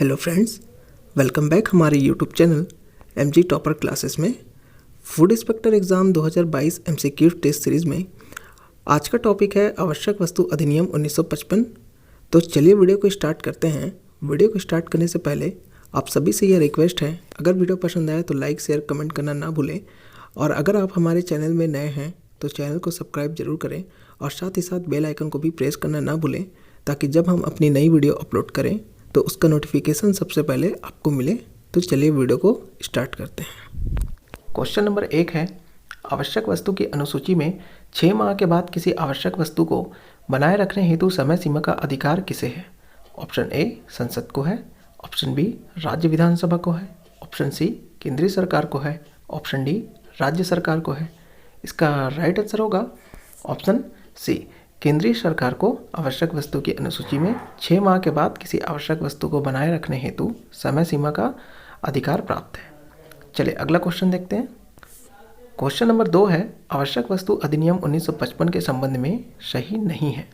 Hello friends, welcome back हमारे YouTube channel MG topper classes में food inspector exam 2022 MCQ test series में आज का टॉपिक है आवश्यक वस्तु अधिनियम 1955। तो चलिए वीडियो को स्टार्ट करते हैं। वीडियो को स्टार्ट करने से पहले आप सभी से यह रिक्वेस्ट है, अगर वीडियो पसंद आए तो लाइक शेयर कमेंट करना ना भूलें, और अगर आप हमारे चैनल में नए हैं तो चैनल को सब्सक्राइब जरूर करें और साथ ही साथ बेल आइकन को भी प्रेस करना ना भूलें, ताकि जब हम अपनी नई वीडियो अपलोड करें तो उसका नोटिफिकेशन सबसे पहले आपको मिले। तो चलिए वीडियो को स्टार्ट करते हैं। क्वेश्चन नंबर 1 है, आवश्यक वस्तु की अनुसूची में 6 माह के बाद किसी आवश्यक वस्तु को बनाए रखने हेतु समय सीमा का अधिकार किसे है? ऑप्शन ए संसद को है, ऑप्शन बी राज्य विधानसभा को है, ऑप्शन सी केंद्रीय सरकार को है, ऑप्शन डी राज्य सरकार को है। इसका राइट आंसर होगा ऑप्शन सी, केंद्रीय सरकार को आवश्यक वस्तु की अनुसूची में 6 माह के बाद किसी आवश्यक वस्तु को बनाए रखने हेतु समय सीमा का अधिकार प्राप्त है। चलिए अगला क्वेश्चन देखते हैं। क्वेश्चन नंबर 2 है, आवश्यक वस्तु अधिनियम 1955 के संबंध में सही नहीं है।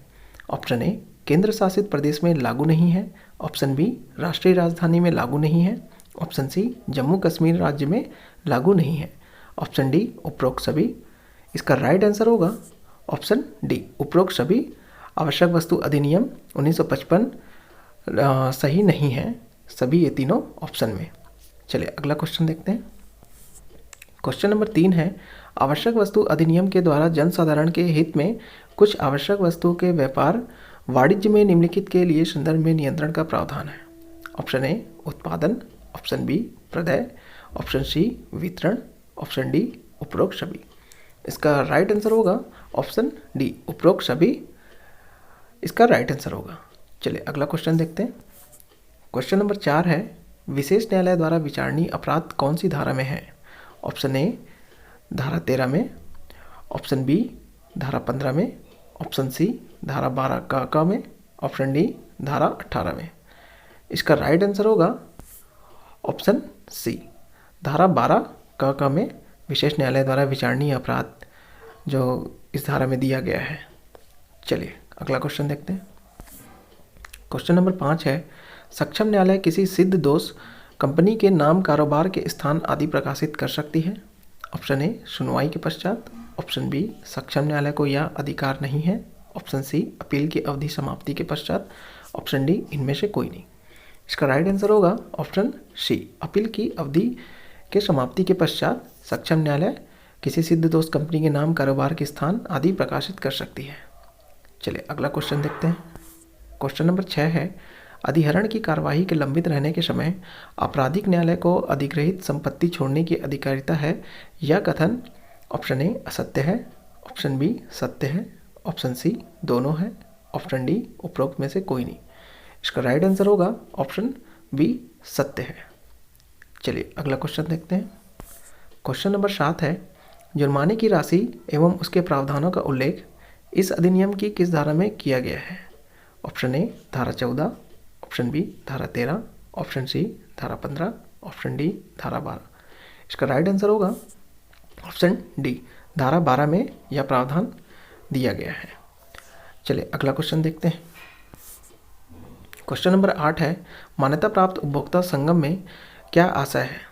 ऑप्शन ए केंद्र शासित प्रदेश में लागू नहीं है, ऑप्शन बी राष्ट्रीय राजधानी में लागू नहीं है, ऑप्शन सी जम्मू कश्मीर राज्य में लागू नहीं है, ऑप्शन डी उपरोक्त सभी। इसका राइट आंसर होगा ऑप्शन डी, उपरोक्त सभी। आवश्यक वस्तु अधिनियम 1955 सही नहीं है सभी ये तीनों ऑप्शन में। चलिए अगला क्वेश्चन देखते हैं। क्वेश्चन नंबर 3 है, आवश्यक वस्तु अधिनियम के द्वारा जनसाधारण के हित में कुछ आवश्यक वस्तुओं के व्यापार वाणिज्य में निम्नलिखित के लिए संदर्भ में नियंत्रण का प्रावधान है। ऑप्शन ए उत्पादन, ऑप्शन बी प्रदय, ऑप्शन सी वितरण, ऑप्शन डी उपरोक्त सभी। इसका राइट आंसर होगा ऑप्शन डी, उपरोक्त सभी इसका राइट आंसर होगा। चलिए अगला क्वेश्चन देखते हैं। क्वेश्चन नंबर 4 है, विशेष न्यायालय द्वारा विचारणीय अपराध कौन सी धारा में है? ऑप्शन ए धारा 13 में, ऑप्शन बी धारा 15 में, ऑप्शन सी धारा 12 का में, ऑप्शन डी धारा 18 में। इसका राइट आंसर होगा ऑप्शन सी, धारा 12 का में विशेष न्यायालय द्वारा विचारणीय अपराध जो इस धारा में दिया गया है। चलिए अगला क्वेश्चन देखते हैं। क्वेश्चन नंबर 5 है, सक्षम न्यायालय किसी सिद्ध दोष कंपनी के नाम, कारोबार के स्थान आदि प्रकाशित कर सकती है। ऑप्शन ए सुनवाई के पश्चात, ऑप्शन बी सक्षम न्यायालय को यह अधिकार नहीं है, ऑप्शन सी अपील की अवधि समाप्ति के पश्चात, ऑप्शन डी इनमें से कोई नहीं। इसका राइट आंसर होगा ऑप्शन सी, अपील की अवधि के समाप्ति के पश्चात सक्षम न्यायालय किसी सिद्ध दोष कंपनी के नाम, कारोबार के स्थान आदि प्रकाशित कर सकती है। चलिए अगला क्वेश्चन देखते हैं। क्वेश्चन नंबर 6 है, अधिहरण की कार्यवाही के लंबित रहने के समय आपराधिक न्यायालय को अधिग्रहित संपत्ति छोड़ने की अधिकारिता है। यह कथन ऑप्शन ए असत्य है, ऑप्शन बी सत्य है, ऑप्शन सी दोनों है, ऑप्शन डी उपरोक्त में से कोई नहीं। इसका राइट आंसर होगा ऑप्शन बी सत्य है। चलिए अगला क्वेश्चन देखते हैं। क्वेश्चन नंबर 7 है, जुर्माने की राशि एवं उसके प्रावधानों का उल्लेख इस अधिनियम की किस धारा में किया गया है? ऑप्शन ए धारा 14, ऑप्शन बी धारा 13, ऑप्शन सी धारा 15, ऑप्शन डी धारा 12। इसका राइट आंसर होगा ऑप्शन डी, धारा 12 में यह प्रावधान दिया गया है। चलिए अगला क्वेश्चन देखते हैं। क्वेश्चन नंबर 8 है, मान्यता प्राप्त उपभोक्ता संगम में क्या आशय है?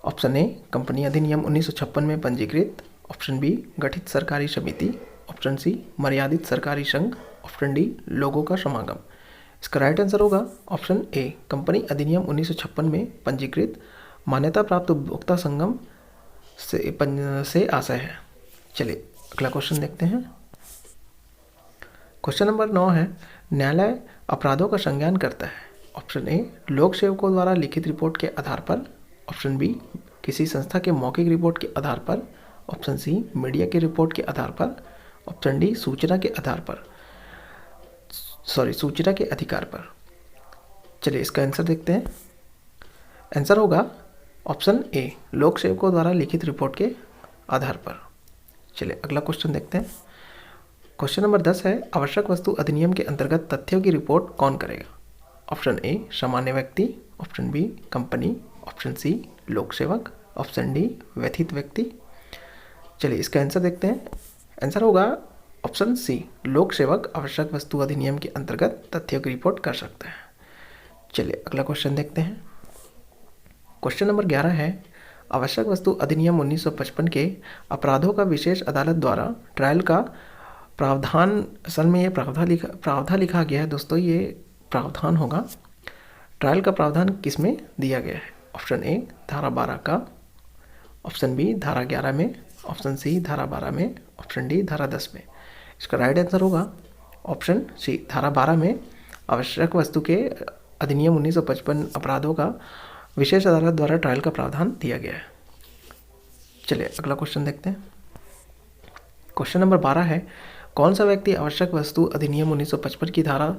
ऑप्शन ए कंपनी अधिनियम 1956 में पंजीकृत, ऑप्शन बी गठित सरकारी समिति, ऑप्शन सी मर्यादित सरकारी संघ, ऑप्शन डी लोगों का समागम। इसका राइट आंसर होगा ऑप्शन ए, कंपनी अधिनियम 1956 में पंजीकृत मान्यता प्राप्त उपभोक्ता संगम से आशय है। चलिए अगला क्वेश्चन देखते हैं। क्वेश्चन नंबर 9 है, न्यायालय अपराधों का संज्ञान करता है। ऑप्शन ए लोक सेवकों द्वारा लिखित रिपोर्ट के आधार पर, ऑप्शन बी किसी संस्था के मौखिक रिपोर्ट के आधार पर, ऑप्शन सी मीडिया की रिपोर्ट के आधार पर, ऑप्शन डी सूचना के अधिकार पर। चलिए इसका आंसर देखते हैं। आंसर होगा ऑप्शन ए, लोक सेवकों द्वारा लिखित रिपोर्ट के आधार पर। चलिए अगला क्वेश्चन देखते हैं। क्वेश्चन नंबर 10 है, आवश्यक वस्तु अधिनियम के अंतर्गत तथ्यों की रिपोर्ट कौन करेगा? ऑप्शन ए सामान्य व्यक्ति, option B company, option C लोक सेवक, ऑप्शन डी व्यथित व्यक्ति। चलिए इसका आंसर देखते हैं। आंसर होगा ऑप्शन सी, लोक सेवक आवश्यक वस्तु अधिनियम के अंतर्गत तथ्यों की रिपोर्ट कर सकता है। चलिए अगला क्वेश्चन देखते हैं। क्वेश्चन नंबर 11 है, आवश्यक वस्तु अधिनियम 1955 के अपराधों का विशेष अदालत द्वारा ट्रायल का प्रावधान, असल में ये प्रावधान लिखा गया है दोस्तों, ये प्रावधान होगा। ट्रायल का प्रावधान किस में दिया गया है? ऑप्शन ए धारा 12 का, ऑप्शन बी धारा 11 में, ऑप्शन सी धारा 12 में, ऑप्शन डी धारा 10 में। इसका राइट आंसर होगा ऑप्शन सी धारा 12 में आवश्यक वस्तु के अधिनियम 1955 अपराधों का विशेष अदालत द्वारा ट्रायल का प्रावधान दिया गया है। चलिए अगला क्वेश्चन देखते हैं। क्वेश्चन नंबर 12 है, कौन सा व्यक्ति आवश्यक वस्तु अधिनियम 1955 की धारा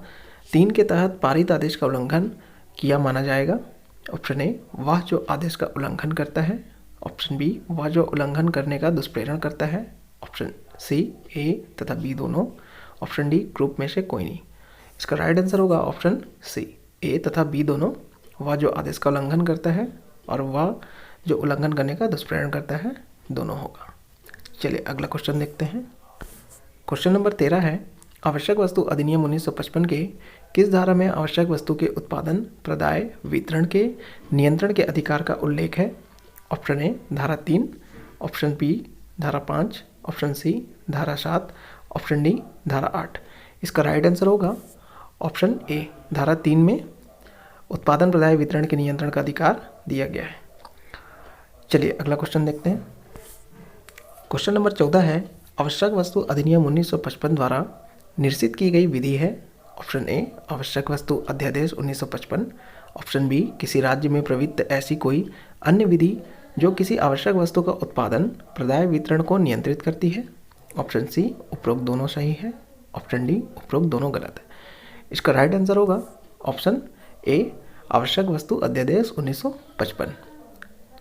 3 के तहत पारित आदेश का उल्लंघन किया माना जाएगा? ऑप्शन ए वह जो आदेश का उल्लंघन करता है, ऑप्शन बी वह जो उल्लंघन करने का दुष्प्रेरण करता है, ऑप्शन सी ए तथा बी दोनों, ऑप्शन डी ग्रुप में से कोई नहीं। इसका राइट आंसर होगा ऑप्शन सी ए तथा बी दोनों, वह जो आदेश का उल्लंघन करता है और वह जो उल्लंघन करने का दुष्प्रेरण करता है, दोनों होगा। चलिए अगला क्वेश्चन देखते हैं। क्वेश्चन नंबर 13 है, आवश्यक वस्तु अधिनियम 1955 के किस धारा में आवश्यक वस्तु के उत्पादन, प्रदाय, वितरण के नियंत्रण के अधिकार का उल्लेख है? ऑप्शन ए धारा 3, ऑप्शन बी धारा 5, ऑप्शन सी धारा 7, ऑप्शन डी धारा 8। इसका राइट आंसर होगा ऑप्शन ए धारा 3 में उत्पादन, प्रदाय, वितरण के नियंत्रण का अधिकार दिया गया है। चलिए अगला क्वेश्चन देखते हैं। क्वेश्चन नंबर 14 है, आवश्यक वस्तु अधिनियम 1955 द्वारा निर्दिष्ट की गई विधि है? ऑप्शन ए आवश्यक वस्तु अध्यादेश 1955, ऑप्शन बी किसी राज्य में प्रवृत्त ऐसी कोई अन्य विधि जो किसी आवश्यक वस्तु का उत्पादन, प्रदाय, वितरण को नियंत्रित करती है, ऑप्शन सी उपरोक्त दोनों सही है, ऑप्शन डी उपरोक्त दोनों गलत है। इसका राइट आंसर होगा ऑप्शन ए आवश्यक वस्तु अध्यादेश 1955।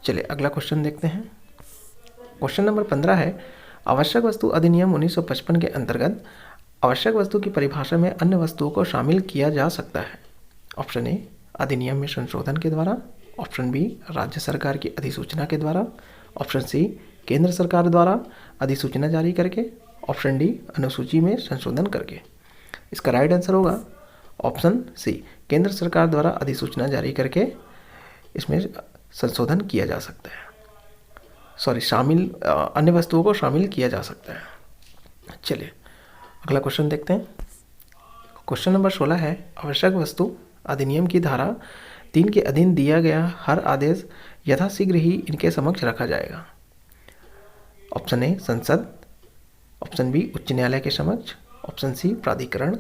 चलिए अगला क्वेश्चन देखते हैं। क्वेश्चन नंबर 15 है, आवश्यक वस्तु अधिनियम 1955 के अंतर्गत आवश्यक वस्तु की परिभाषा में अन्य वस्तुओं को शामिल किया जा सकता है? ऑप्शन ए अधिनियम में संशोधन के द्वारा, ऑप्शन बी राज्य सरकार की अधिसूचना के द्वारा, ऑप्शन सी केंद्र सरकार द्वारा अधिसूचना जारी करके, ऑप्शन डी अनुसूची में संशोधन करके। इसका राइट आंसर होगा ऑप्शन सी केंद्र सरकार द्वारा अधिसूचना जारी करके इसमें संशोधन किया जा सकता है, अन्य वस्तुओं को शामिल किया जा सकता है। चलिए अगला क्वेश्चन देखते हैं। क्वेश्चन नंबर 16 है, आवश्यक वस्तु अधिनियम की धारा 3 के अधीन दिया गया हर आदेश यथाशीघ्र ही इनके समक्ष रखा जाएगा? ऑप्शन ए संसद, ऑप्शन बी उच्च न्यायालय के समक्ष, ऑप्शन सी प्राधिकरण,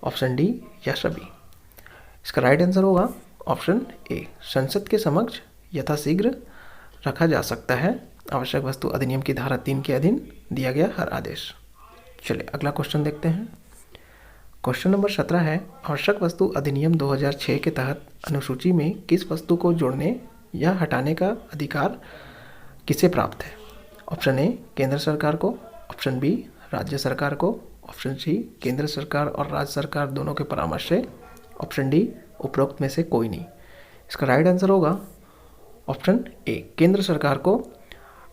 ऑप्शन डी या सभी। इसका राइट आंसर होगा ऑप्शन ए संसद के समक्ष यथाशीघ्र रखा जा सकता है आवश्यक वस्तु अधिनियम की धारा 3 के अधीन दिया गया हर आदेश। चलिए अगला क्वेश्चन देखते हैं। क्वेश्चन नंबर 17 है, आवश्यक वस्तु अधिनियम 2006 के तहत अनुसूची में किस वस्तु को जोड़ने या हटाने का अधिकार किसे प्राप्त है? ऑप्शन ए केंद्र सरकार को, ऑप्शन बी राज्य सरकार को, ऑप्शन सी केंद्र सरकार और राज्य सरकार दोनों के परामर्श से, ऑप्शन डी उपरोक्त में से कोई नहीं। इसका राइट आंसर होगा ऑप्शन ए केंद्र सरकार को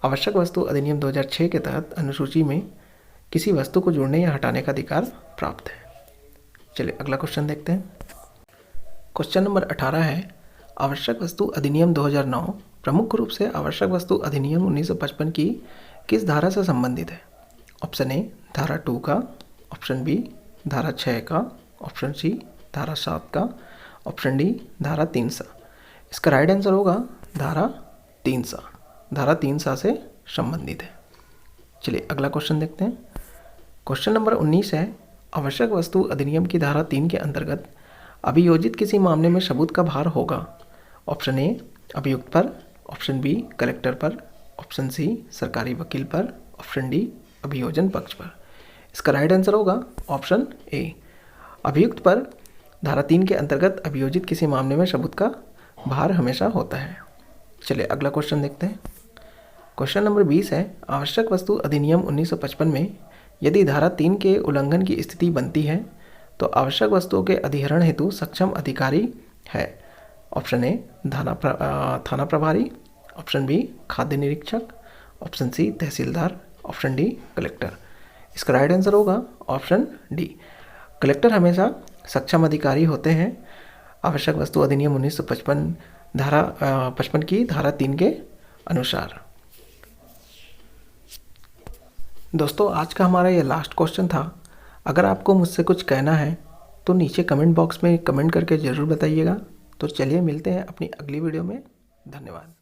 आवश्यक वस्तु अधिनियम 2006 के तहत अनुसूची में किसी वस्तु को जोड़ने या हटाने का अधिकार प्राप्त है। चलिए अगला क्वेश्चन देखते हैं। क्वेश्चन नंबर 18 है, आवश्यक वस्तु अधिनियम 2009 प्रमुख रूप से आवश्यक वस्तु अधिनियम 1955 की किस धारा से संबंधित है? ऑप्शन ए धारा 2 का, ऑप्शन बी धारा 6 का, ऑप्शन सी धारा 7 का, ऑप्शन डी धारा 3 इसका राइट आंसर होगा धारा 3 से संबंधित है। चलिए अगला क्वेश्चन देखते हैं। क्वेश्चन नंबर 19 है, आवश्यक वस्तु अधिनियम की धारा 3 के अंतर्गत अभियोजित किसी मामले में सबूत का भार होगा? ऑप्शन ए अभियुक्त पर, ऑप्शन बी कलेक्टर पर, ऑप्शन सी सरकारी वकील पर, ऑप्शन डी अभियोजन पक्ष पर। इसका राइट आंसर होगा ऑप्शन ए अभियुक्त पर धारा 3 के अंतर्गत अभियोजित किसी मामले में सबूत का भार हमेशा होता है। चलिए अगला क्वेश्चन देखते हैं। क्वेश्चन नंबर 20 है, आवश्यक वस्तु अधिनियम 1955 में यदि धारा 3 के उल्लंघन की स्थिति बनती है तो आवश्यक वस्तुओं के अधिहरण हेतु सक्षम अधिकारी है? ऑप्शन ए थाना प्रभारी, ऑप्शन बी खाद्य निरीक्षक, ऑप्शन सी तहसीलदार, ऑप्शन डी कलेक्टर। इसका राइट आंसर होगा ऑप्शन डी कलेक्टर हमेशा सक्षम अधिकारी होते हैं आवश्यक वस्तु अधिनियम 1955 धारा 55 की धारा 3 के अनुसार। दोस्तों, आज का हमारा ये लास्ट क्वेश्चन था। अगर आपको मुझसे कुछ कहना है तो नीचे कमेंट बॉक्स में कमेंट करके ज़रूर बताइएगा। तो चलिए मिलते हैं अपनी अगली वीडियो में। धन्यवाद।